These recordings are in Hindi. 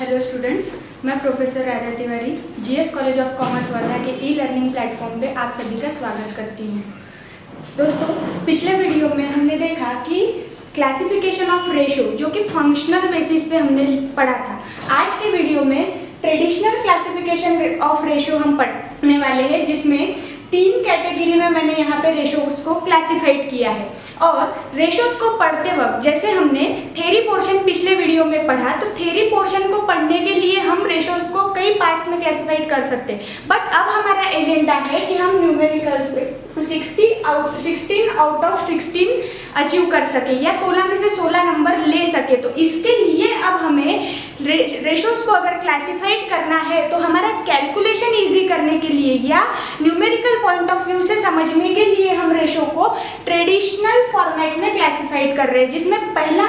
हेलो स्टूडेंट्स, मैं professor Radha Tiwari GS college of commerce Wardha के ई लर्निंग प्लेटफॉर्म पे आप सभी का स्वागत करती हूँ। दोस्तों, पिछले वीडियो में हमने देखा कि क्लासिफिकेशन ऑफ रेशो जो कि फंक्शनल बेसिस पे हमने पढ़ा था। आज के वीडियो में ट्रेडिशनल क्लासिफिकेशन ऑफ रेशो हम पढ़ने वाले हैं, जिसमें 3 कैटेगरी में मैंने यहाँ पे रेशोज को क्लासिफाइड किया है। और रेशोज को पढ़ते वक्त जैसे हमने थ्योरी पोर्शन पिछले वीडियो में पढ़ा, तो थ्योरी पोर्शन को पढ़ने के लिए हम रेशोज को कई पार्ट्स में क्लासिफाइड कर सकते हैं। बट अब हमारा एजेंडा है कि हम न्यूमेरिकल्स पे 16 आउट ऑफ 16 अचीव कर सके या 16 में से 16 नंबर ले सके। तो इसके लिए अब हमें रेशोज को अगर क्लासिफाइड करना है तो हमारा कैलकुलेशन इजी करने के लिए या न्यूमेरिकल पॉइंट ऑफ व्यू से समझने के लिए हम रेशो को ट्रेडिशनल फॉर्मेट में क्लासिफाइड कर रहे हैं, जिसमें पहला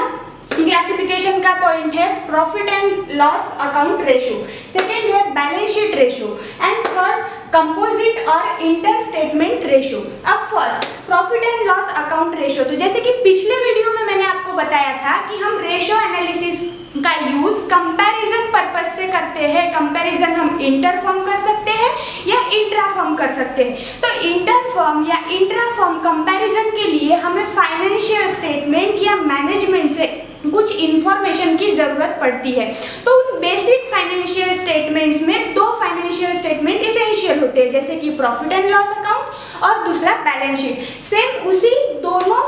क्लासिफिकेशन का पॉइंट है profit and loss account ratio, second है balance sheet ratio and third composite और इंटर स्टेटमेंट रेशो। अब first profit and loss account ratio, तो जैसे कि पिछले वीडियो में मैंने आपको बताया था कि हम रेशो एनालिसिस का यूज कंपैरिजन पर्पस से करते हैं। कंपैरिजन हम इंटर फॉर्म कर सकते हैं या इंट्रा फॉर्म कर सकते हैं। तो इंटर फॉर्म या इंट्रा फॉर्म कंपैरिजन के लिए हमें फाइनेंशियल स्टेटमेंट या मैनेजमेंट से कुछ इंफॉर्मेशन की जरूरत पड़ती है। तो उन बेसिक फाइनेंशियल स्टेटमेंट्स में 2 फाइनेंशियल स्टेटमेंट एसेंशियल होते हैं, जैसे कि प्रॉफिट एंड लॉस अकाउंट और दूसरा बैलेंस शीट। सेम उसी दोनों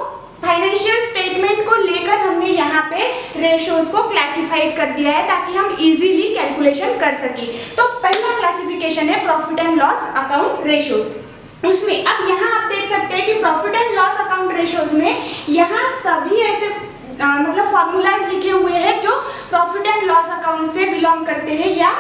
फाइनेंशियल स्टेटमेंट को लेकर हमने यहाँ पे रेशोज को क्लासिफाइड कर दिया है ताकि हम इजीली कैलकुलेशन कर सकें। तो पहला क्लासिफिकेशन है profit and loss account ratios. उसमें अब यहाँ आप देख सकते हैं कि profit and loss account ratios में यहाँ सभी ऐसे मतलब फॉर्मूलाज लिखे हुए हैं जो प्रॉफिट एंड लॉस अकाउंट से बिलोंग करते हैं या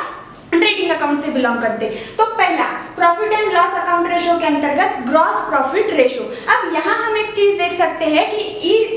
ट्रेडिंग अकाउंट से बिलोंग करते हैं। तो पहला profit and loss account ratio के अंतर्गत ग्रॉस प्रॉफिट रेशो। अब यहाँ हम एक चीज देख सकते हैं कि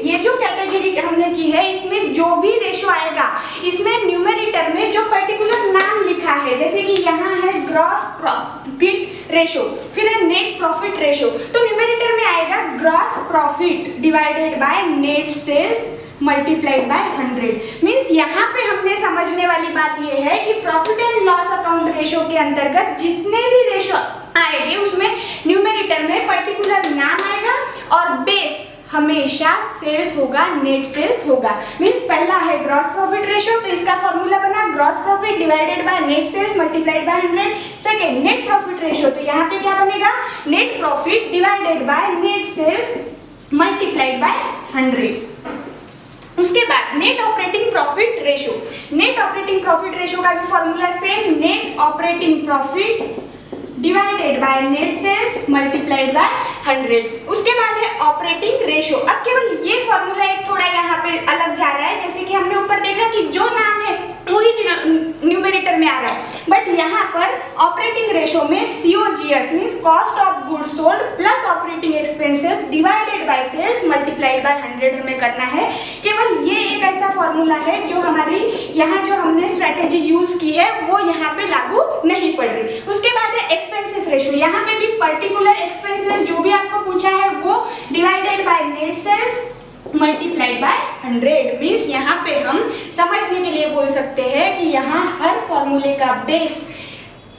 ये जो कैटेगरी हमने की है, इसमें जो भी रेशो आएगा, इसमें न्यूमेरेटर में जो पर्टिकुलर नाम लिखा है, जैसे कि यहाँ है ग्रॉस प्रॉफिट रेशो, फिर है नेट प्रॉफिट रेशो, तो न्यूमेरेटर में आएगा gross profit divided by net sales multiplied by 100। Means यहाँ पे हमने समझने वाली बात ये है कि profit and loss account ratio के अंतर्गत जितने भी रेशो आएंगे उसमें न्यूमेरेटर में पर्टिकुलर नाम आएगा और बेस हमेशा सेल्स होगा, नेट सेल्स होगा। मीन्स पहला है ग्रॉस प्रॉफिट रेशो, तो इसका फॉर्मूला बना gross profit divided by net sales multiplied by 100। Second net profit ratio, तो यहाँ पे क्या बनेगा net profit divided by net sales multiplied by 100। उसके बाद net operating profit ratio, net operating profit ratio का भी formula same, net operating profit divided by net sales multiplied by 100। उसके बाद है ऑपरेटिंग रेशो। अब केवल ये फॉर्मूला एक थोड़ा यहाँ पे अलग जा रहा है, जैसे कि हमने ऊपर देखा कि जो नाम है वही न्यूमेरेटर में आ रहा है, बट यहाँ पर ऑपरेटिंग रेशो में COGS means cost of goods sold plus operating expenses divided by sales multiplied by 100 हमें करना है। केवल ये एक ऐसा फॉर्मूला है जो हमारी यहाँ जो हमने स्ट्रेटेजी यूज की है वो यहाँ पे लागू नहीं पड़ रही। उसके बाद है एक्सपेंसेस रेशो, यहाँ पे भी पर्टिकुलर एक्सपेंसेस जो भी आपको पूछा है वो divided by net sales multiplied by 100। Means यहाँ पे हम समझने के लिए बोल सकते हैं कि यहाँ हर फॉर्मूले का बेस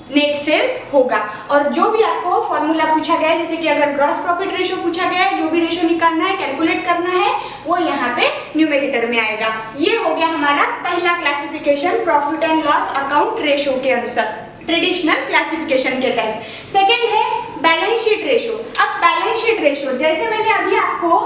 नेट सेल्स होगा और जो भी आपको फॉर्मूला पूछा गया है, जैसे कि अगर ग्रॉस प्रॉफिट रेशो पूछा गया है, जो भी रेशो निकालना है, कैलकुलेट करना है, वो यहाँ पे न्यूमेरेटर में आएगा। ये हो गया हमारा पहला classification profit and loss account ratio के अनुसार ट्रेडिशनल क्लासिफिकेशन के तहत। सेकेंड है बैलेंस शीट रेशो। अब बैलेंस शीट रेशो, जैसे मैंने अभी आपको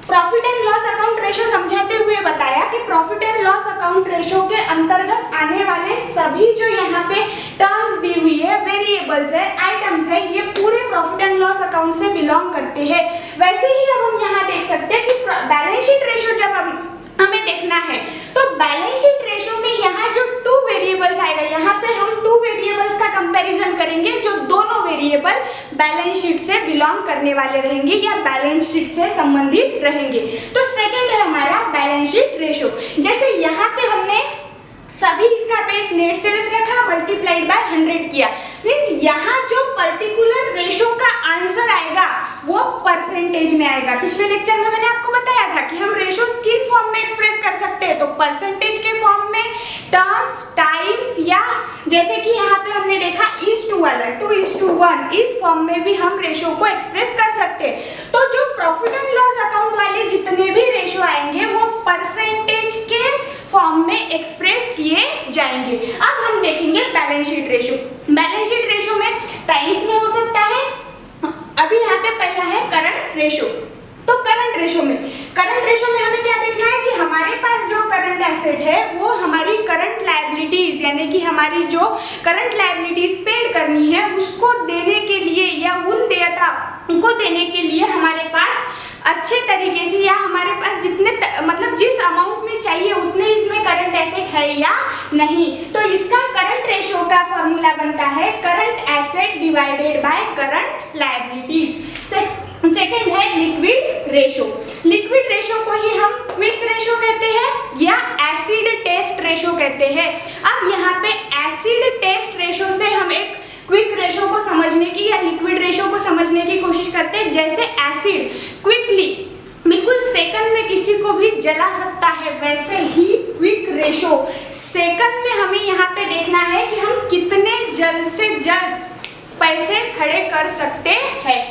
profit and loss account ratio समझाते हुए बताया कि profit and loss account ratio के अंतर्गत आने वाले सभी जो यहाँ पे टर्म्स दी हुई है, वेरिएबल्स है, आइटम्स है, ये पूरे प्रॉफिट एंड लॉस अकाउंट से बिलोंग करते हैं। वैसे ही अब हम यहाँ देख सकते हैं कि बैलेंस शीट रेशो जब हमें देखना है तो बैलेंस शीट रेशो में यहाँ जो 2 वेरिएबल्स आएगा, यहाँ पे हम 2 वेरिएबल्स का कंपैरिजन करेंगे जो दोनों वेरिएबल बैलेंस शीट से बिलोंग करने वाले रहेंगे या बैलेंस शीट से संबंधित रहेंगे। तो सेकंड है हमारा बैलेंस शीट रेशो। जैसे यहाँ पे हमने सभी इसका बेस नेट सेल्स रखा मल्टीप्लाइड बाय 100 किया, मींस यहाँ जो पर्टिकुलर रेशो का आंसर आएगा वो परसेंटेज में आएगा। पिछले लेक्चर में मैंने आपको बताया था कि हम रेशो किन फॉर्म में एक्सप्रेस कर सकते हैं, तो परसेंटेज के फॉर्म में, टर्म्स, टाइम या जैसे कि यहाँ पे हमने देखा ईस्ट वाला 2:1, इस फॉर्म में भी हम रेशो को एक्सप्रेस कर सकते हैं। तो जो प्रॉफिट एंड लॉस अकाउंट वाले जितने भी रेशो आएंगे वो परसेंटेज के फॉर्म में एक्सप्रेस किए जाएंगे। अब हम देखेंगे balance sheet ratio. Balance sheet ratio में टाइम्स में हो सकता है। अभी यहाँ पे पहला है करंट रेशो। तो करंट रेशो में हमें क्या देखना है कि हमारे पास जो करंट एसेट है वो हमारी करंट लायबिलिटीज यानी कि हमारी जो करंट लायबिलिटीज पेड करनी है उसको देने के लिए या उन देयता को देने के लिए हमारे पास अच्छे तरीके से या हमारे पास जितने मतलब जिस अमाउंट में चाहिए उतने इसमें करंट एसेट है या नहीं। तो इसका करंट रेशो का फॉर्मूला बनता है current asset divided by current liabilities. Second है लिक्विड रेशो। लिक्विड रेशो को ही हम क्विक रेशो कहते हैं या एसिड टेस्ट रेशो कहते हैं। अब यहाँ पे एसिड टेस्ट रेशो से हम एक क्विक रेशो को समझने की या लिक्विड रेशो को समझने की कोशिश करते हैं। जैसे एसिड क्विकली बिल्कुल सेकंड में किसी को भी जला सकता है, वैसे ही क्विक रेशो सेकंड में हमें यहाँ पे देखना है कि हम कितने जल्द से जल्द पैसे खड़े कर सकते हैं।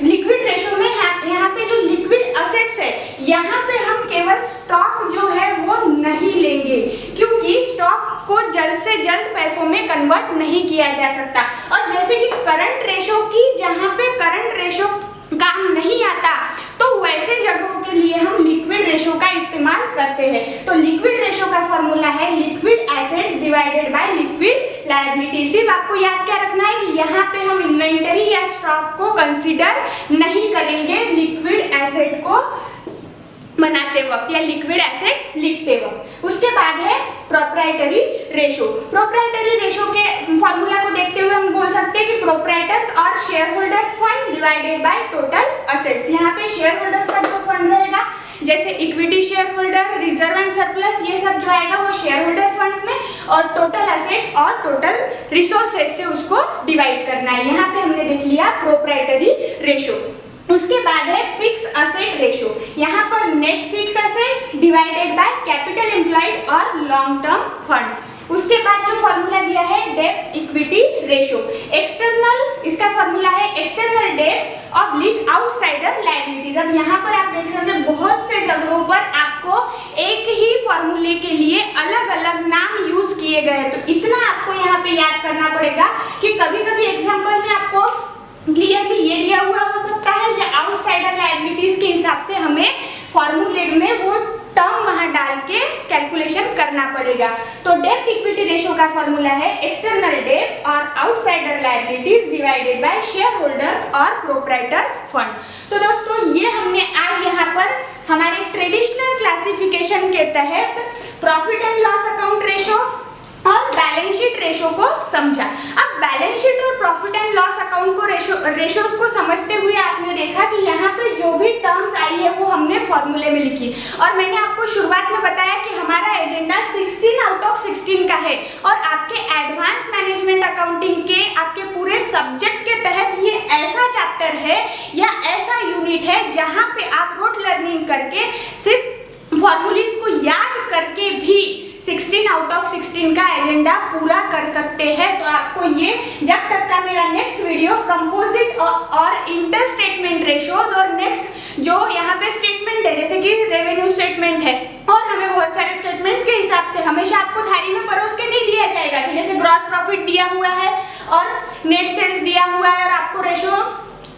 लिक्विड रेशो में यहाँ पे जो लिक्विड असेट्स है यहाँ पे हम केवल स्टॉक जो है वो नहीं लेंगे क्योंकि स्टॉक को जल्द से जल्द पैसों में कन्वर्ट नहीं किया जा सकता। और जैसे कि करंट रेशो की जहाँ पे करंट रेशो काम नहीं आता तो वैसे जगहों के लिए हम लिक्विड रेशो का इस्तेमाल करते हैं। तो लिक्विड रेशो का फॉर्मूला है liquid assets divided by liquid liability. सिर्फ आपको याद क्या रखना है कि यहाँ पे हम इन्वेंटरी या स्टॉक को कंसीडर नहीं करेंगे लिक्विड एसेट को बनाते वक्त या लिक्विड एसेट लिखते वक्त। उसके बाद है प्रोप्राइटरी रेशो। प्रोप्राइटरी रेशो के फॉर्मूला को देखते हुए हम बोल सकते हैं कि प्रोप्राइटर्स और share holders fund divided by total assets. यहाँ पे शेयर होल्डर्स का जो फंड रहेगा जैसे equity share holder, reserve and surplus, ये सब जो आएगा वो शेयर होल्डर फंड्स में, और टोटल एसेट और टोटल रिसोर्सेज से उसको डिवाइड करना है। यहाँ पे हमने देख लिया प्रोप्राइटरी रेशो। उसके बाद है फिक्स असेट रेशो। यहाँ पर net fix assets divided by capital employed और लॉन्ग टर्म फंड। उसके बाद जो फॉर्मूला दिया है डेब्ट इक्विटी रेशो। एक्सटर्नल इसका फॉर्मूला है एक्सटर्नल डेब्ट ऑब्लिक आउटसाइडर लायबिलिटीज। अब यहाँ पर आप देख रहे हैं बहुत से जगहों पर आपको एक ही फॉर्मूले के लिए अलग अलग नाम यूज किए गए हैं। तो इतना आपको यहाँ पे याद करना पड़ेगा कि कभी कभी एग्जाम्पल में आपको क्लियरली ये दिया हुआ हो सकता है या आउटसाइडर लायबिलिटीज के हिसाब से हमें फॉर्मूले में वो टर्म वहां डाल के कैलकुलेशन करना पड़ेगा। तो डेब्ट इक्विटी रेशो का फॉर्मूला है एक्सटर्नल डेब्ट और outsider liabilities divided by share holders और प्रोप्राइटर्स फंड। तो दोस्तों ये हमने आज यहाँ पर हमारे ट्रेडिशनल क्लासिफिकेशन के तहत profit and loss account ratio और बैलेंस शीट रेशो को समझा। अब बैलेंस शीट और प्रॉफिट एंड लॉस अकाउंट को रेशोज को समझते हुए आपने देखा कि यहाँ पे जो भी टर्म्स आई है वो हमने फॉर्मूले में लिखी, और मैंने आपको शुरुआत में बताया कि हमारा एजेंडा 16 आउट ऑफ 16 का है और आपके एडवांस मैनेजमेंट अकाउंटिंग के आपके पूरे सब्जेक्ट के तहत ये ऐसा चैप्टर है या ऐसा यूनिट है जहाँ पे आप रोट लर्निंग करके सिर्फ फॉर्मूलीज को याद करके भी 16 आउट ऑफ 16 का एजेंडा पूरा कर सकते हैं। तो आपको ये जब तक का मेरा नेक्स्ट वीडियो कंपोजिट और इंटर स्टेटमेंट रेशोज और नेक्स्ट जो यहाँ पे स्टेटमेंट है जैसे कि रेवेन्यू स्टेटमेंट है और हमें बहुत सारे स्टेटमेंट्स के हिसाब से हमेशा आपको थाली में परोस के नहीं दिया जाएगा कि जैसे ग्रॉस प्रॉफिट दिया हुआ है और नेट सेल्स दिया हुआ है और आपको रेशो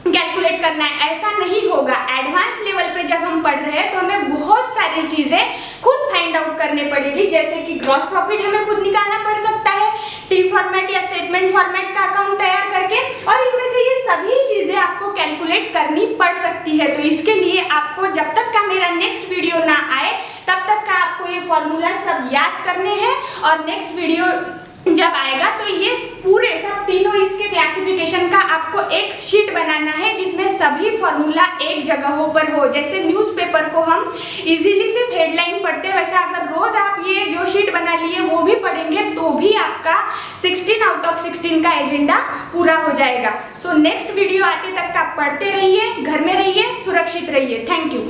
कैलकुलेट करना है, ऐसा नहीं होगा। एडवांस लेवल पे जब हम पढ़ रहे हैं तो हमें बहुत सारी चीजें खुद फाइंड आउट करने पड़ेगी, जैसे कि ग्रॉस प्रॉफिट हमें खुद निकालना पड़ सकता है टी फॉर्मेट या स्टेटमेंट फॉर्मेट का अकाउंट तैयार करके, और इनमें से ये सभी चीजें आपको कैलकुलेट करनी पड़ सकती है। तो इसके लिए आपको जब तक का मेरा नेक्स्ट वीडियो ना आए तब तक का आपको ये फॉर्मूला सब याद करने हैं, और नेक्स्ट वीडियो जब आएगा तो ये पूरे सब तीनों इसके क्लासिफिकेशन का आपको एक शीट बनाना है जिसमें सभी फॉर्मूला एक जगहों पर हो। जैसे न्यूज़पेपर को हम इजीली सिर्फ हेडलाइन पढ़ते हैं, वैसे अगर रोज आप ये जो शीट बना लिए वो भी पढ़ेंगे तो भी आपका 16 आउट ऑफ 16 का एजेंडा पूरा हो जाएगा। सो नेक्स्ट वीडियो आते तक आप पढ़ते रहिए, घर में रहिए, सुरक्षित रहिए। Thank you.